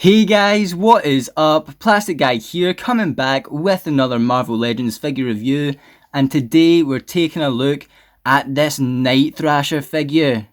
Hey guys, what is up? Plastic Guy here, coming back with another Marvel Legends figure review, and today we're taking a look at this Night Thrasher figure.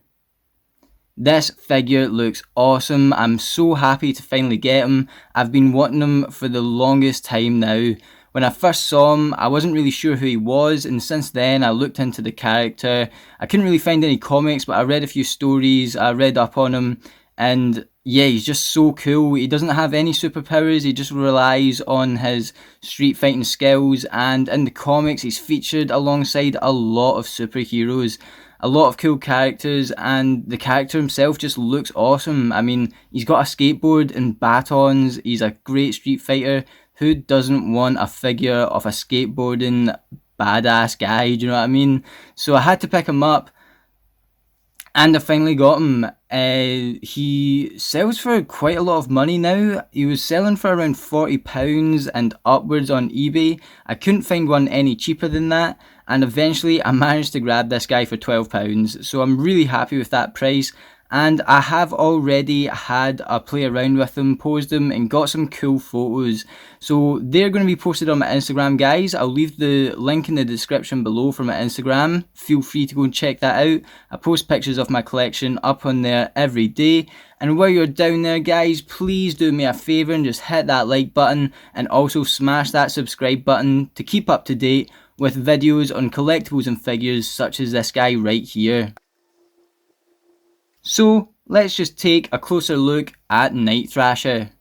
This figure looks awesome. I'm so happy to finally get him. I've been wanting him for the longest time now. When I first saw him, I wasn't really sure who he was, and since then I looked into the character. I couldn't really find any comics, but I read a few stories, I read up on him, and yeah, he's just so cool. He doesn't have any superpowers, he just relies on his street fighting skills, and in the comics he's featured alongside a lot of superheroes. A lot of cool characters, and the character himself just looks awesome. I mean, he's got a skateboard and batons, he's a great street fighter. Who doesn't want a figure of a skateboarding badass guy, do you know what I mean? So I had to pick him up, and I finally got him. He sells for quite a lot of money now. He was selling for around £40 and upwards on eBay. I couldn't find one any cheaper than that, and eventually I managed to grab this guy for £12. So I'm really happy with that price. And I have already had a play around with them, posed them, and got some cool photos. So they're going to be posted on my Instagram, guys. I'll leave the link in the description below for my Instagram. Feel free to go and check that out. I post pictures of my collection up on there every day. And while you're down there, guys, please do me a favour and just hit that like button, and also smash that subscribe button to keep up to date with videos on collectibles and figures such as this guy right here. So let's just take a closer look at Night Thrasher.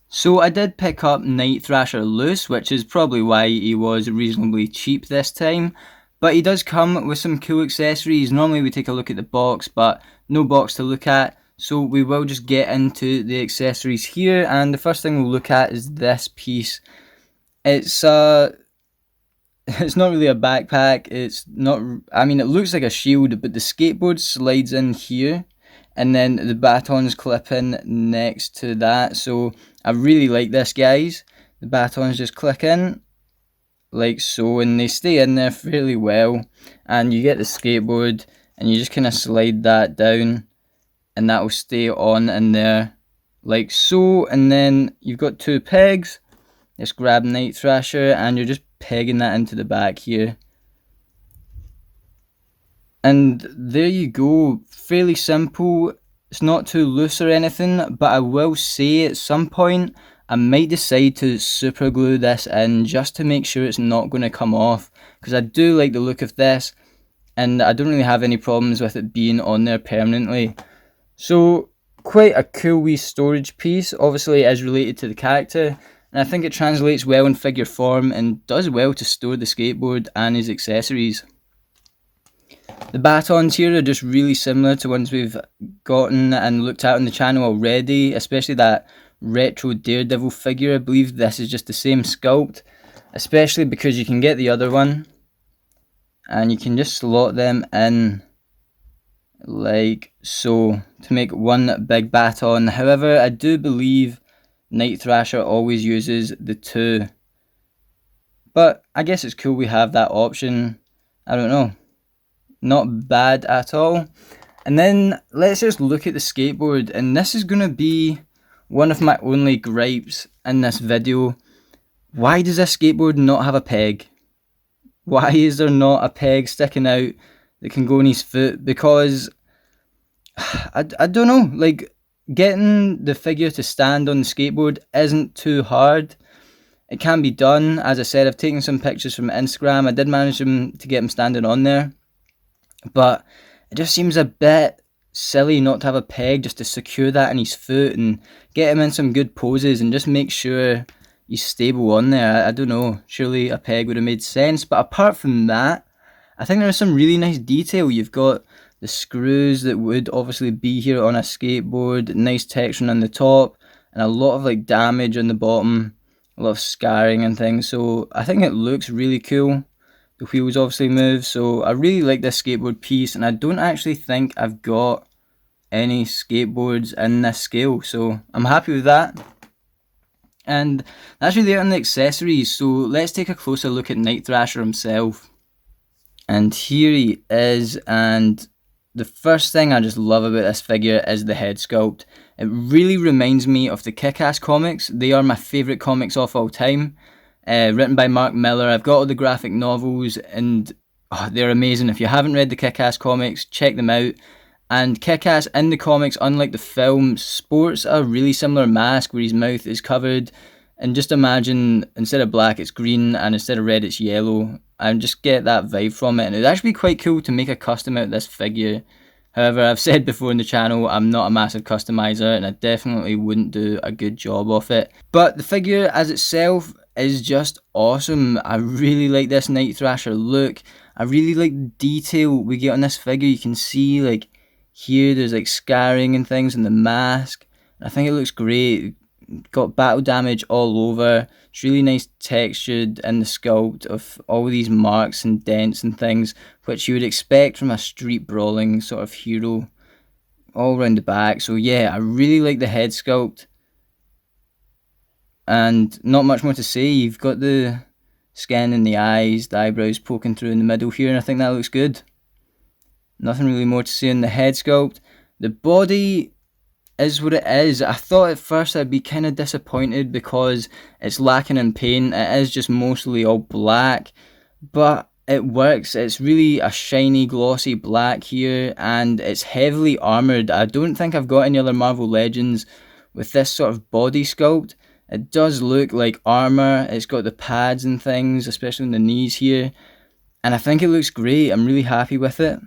So I did pick up Night Thrasher loose, which is probably why he was reasonably cheap this time. But he does come with some cool accessories. Normally we take a look at the box, but no box to look at. So we will just get into the accessories here, and the first thing we'll look at is this piece. It's not really a backpack, it's not, I mean it looks like a shield, but the skateboard slides in here, and then the batons clip in next to that. So I really like this, guys. The batons just click in, like so, and they stay in there fairly well, and you get the skateboard, and you just kind of slide that down, and that will stay on in there, like so, and then you've got two pegs. Just grab Night Thrasher, and you're just pegging that into the back here, and there you go. Fairly simple. It's not too loose or anything, but I will say at some point I might decide to super glue this in just to make sure it's not going to come off, because I do like the look of this, and I don't really have any problems with it being on there permanently. So quite a cool wee storage piece. Obviously it is related to the character, and I think it translates well in figure form and does well to store the skateboard and his accessories. The batons here are just really similar to ones we've gotten and looked at on the channel already, especially that retro Daredevil figure. I believe this is just the same sculpt, especially because you can get the other one and you can just slot them in like so to make one big baton. However, I do believe Night Thrasher always uses the two, but I guess it's cool we have that option. I don't know, not bad at all. And then let's just look at the skateboard, and this is gonna be one of my only gripes in this video. Why does this skateboard not have a peg? Why is there not a peg sticking out that can go in his foot? Because I don't know, like, getting the figure to stand on the skateboard isn't too hard. It can be done. As I said, I've taken some pictures from Instagram. I did manage to get him standing on there, but it just seems a bit silly not to have a peg just to secure that in his foot and get him in some good poses and just make sure he's stable on there. I don't know, surely a peg would have made sense. But apart from that, I think there's some really nice detail. You've got the screws that would obviously be here on a skateboard, nice texture on the top, and a lot of like damage on the bottom, a lot of scarring and things. So I think it looks really cool. The wheels obviously move, so I really like this skateboard piece, and I don't actually think I've got any skateboards in this scale, so I'm happy with that. And that's really it on the accessories, so let's take a closer look at Night Thrasher himself. And here he is, and the first thing I just love about this figure is the head sculpt. It really reminds me of the Kick-Ass comics. They are my favourite comics of all time. Written by Mark Millar. I've got all the graphic novels, and they're amazing. If you haven't read the Kick-Ass comics, check them out. And Kick-Ass in the comics, unlike the film, sports a really similar mask where his mouth is covered. And just imagine, instead of black, it's green, and instead of red, it's yellow. And just get that vibe from it. And it'd actually be quite cool to make a custom out of this figure. However, I've said before in the channel, I'm not a massive customizer, and I definitely wouldn't do a good job of it. But the figure as itself is just awesome. I really like this Night Thrasher look. I really like the detail we get on this figure. You can see, like, here there's like scarring and things in the mask. I think it looks great. Got battle damage all over. It's really nice textured in the sculpt of all these marks and dents and things, which you would expect from a street brawling sort of hero, all around the back. So yeah, I really like the head sculpt. And not much more to say. You've got the skin in the eyes, the eyebrows poking through in the middle here, and I think that looks good. Nothing really more to say on the head sculpt. The body is what it is. I thought at first I'd be kind of disappointed because it's lacking in paint. It is just mostly all black, but it works. It's really a shiny, glossy black here, and it's heavily armoured. I don't think I've got any other Marvel Legends with this sort of body sculpt. It does look like armour. It's got the pads and things, especially in the knees here, and I think it looks great. I'm really happy with it.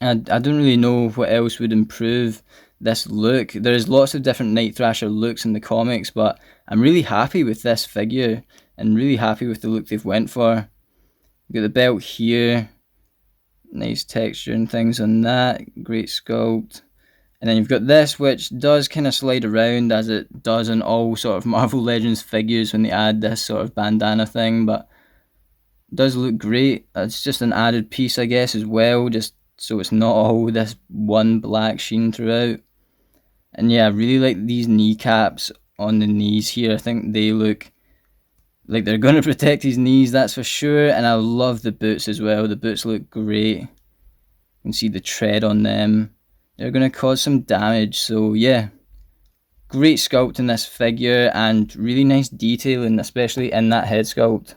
I don't really know what else would improve this look. There's lots of different Night Thrasher looks in the comics, but I'm really happy with this figure and really happy with the look they've went for. Got the belt here, nice texture and things on that, great sculpt. And then you've got this, which does kind of slide around as it does in all sort of Marvel Legends figures when they add this sort of bandana thing, but it does look great. It's just an added piece, I guess, as well, just so it's not all this one black sheen throughout. And yeah, I really like these kneecaps on the knees here. I think they look like they're going to protect his knees, that's for sure. And I love the boots as well. The boots look great. You can see the tread on them. They're going to cause some damage. So yeah, great sculpt in this figure and really nice detailing, especially in that head sculpt.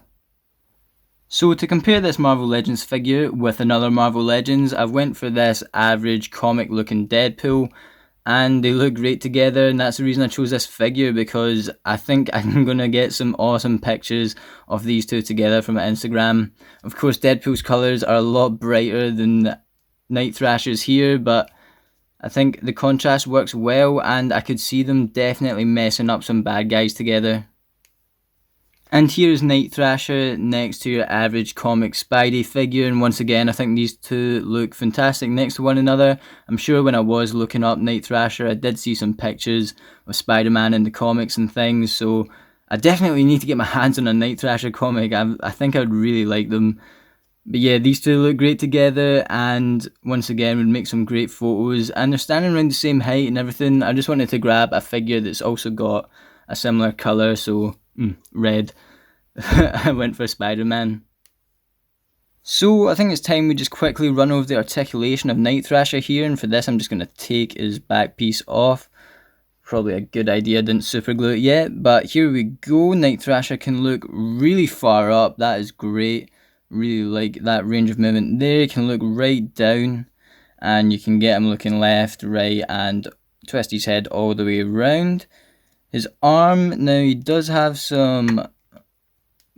So to compare this Marvel Legends figure with another Marvel Legends, I've went for this average comic looking Deadpool, and they look great together, and that's the reason I chose this figure, because I think I'm going to get some awesome pictures of these two together from my Instagram. Of course, Deadpool's colours are a lot brighter than Night Thrasher's here, but I think the contrast works well, and I could see them definitely messing up some bad guys together. And here's Night Thrasher next to your average comic Spidey figure, and once again I think these two look fantastic next to one another. I'm sure when I was looking up Night Thrasher I did see some pictures of Spider-Man in the comics and things, so I definitely need to get my hands on a Night Thrasher comic. I think I would really like them. But yeah, these two look great together, and once again would make some great photos, and they're standing around the same height and everything. I just wanted to grab a figure that's also got a similar colour, so red. I went for Spider-Man. So I think it's time we just quickly run over the articulation of Night Thrasher here, and for this I'm just going to take his back piece off. Probably a good idea, didn't super glue it yet, but here we go. Night Thrasher can look really far up, that is great. Really like that range of movement there. You can look right down, and you can get him looking left, right, and twist his head all the way around. His arm, now he does have some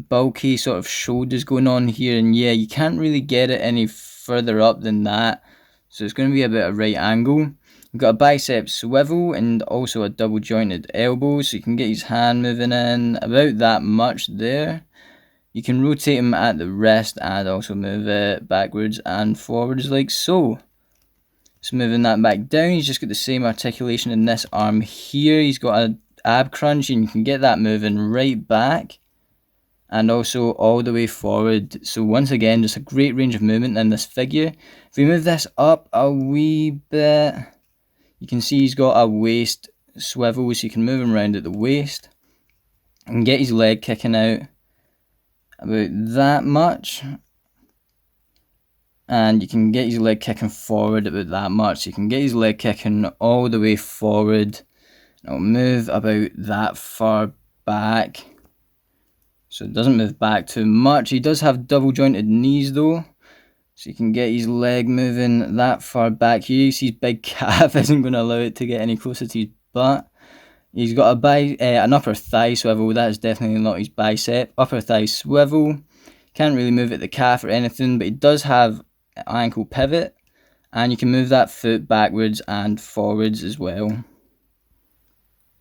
bulky sort of shoulders going on here, and yeah, you can't really get it any further up than that, so it's going to be a bit of right angle. We've got a bicep swivel and also a double jointed elbow, so you can get his hand moving in about that much there. You can rotate him at the wrist and also move it backwards and forwards like so. So moving that back down, he's just got the same articulation in this arm here. He's got an ab crunch, and you can get that moving right back and also all the way forward. So once again, just a great range of movement in this figure. If we move this up a wee bit, you can see he's got a waist swivel, so you can move him around at the waist and get his leg kicking out about that much. and you can get his leg kicking forward about that much. So you can get his leg kicking all the way forward. It'll move about that far back, so it doesn't move back too much. He does have double jointed knees though, so you can get his leg moving that far back. Here you see his big calf isn't going to allow it to get any closer to his butt. He's got an upper thigh swivel. That is definitely not his bicep. Upper thigh swivel. Can't really move it the calf or anything, but he does have an ankle pivot, and you can move that foot backwards and forwards as well.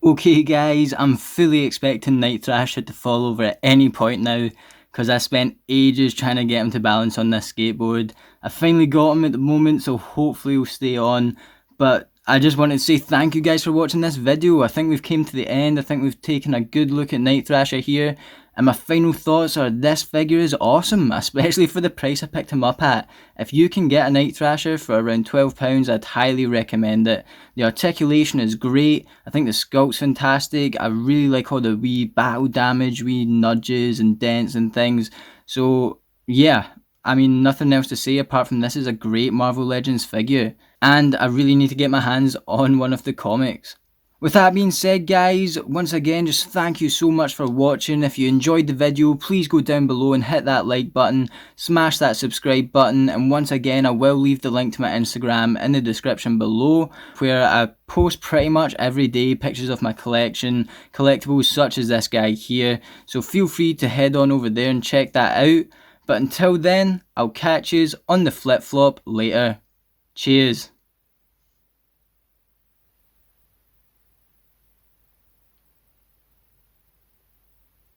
Okay guys, I'm fully expecting Night Thrasher to fall over at any point now, because I spent ages trying to get him to balance on this skateboard. I finally got him at the moment, so hopefully he'll stay on. But I just wanted to say thank you guys for watching this video. I think we've came to the end. I think we've taken a good look at Night Thrasher here. And my final thoughts are this figure is awesome, especially for the price I picked him up at. If you can get a Night Thrasher for around £12, I'd highly recommend it. The articulation is great. I think the sculpt's fantastic. I really like all the wee battle damage, wee nudges and dents and things. So yeah, I mean, nothing else to say apart from this is a great Marvel Legends figure. And I really need to get my hands on one of the comics. With that being said guys, once again just thank you so much for watching. If you enjoyed the video, please go down below and hit that like button, smash that subscribe button, and once again I will leave the link to my Instagram in the description below, where I post pretty much every day pictures of my collection, collectibles such as this guy here, so feel free to head on over there and check that out. But until then, I'll catch yous on the flip flop later. Cheers.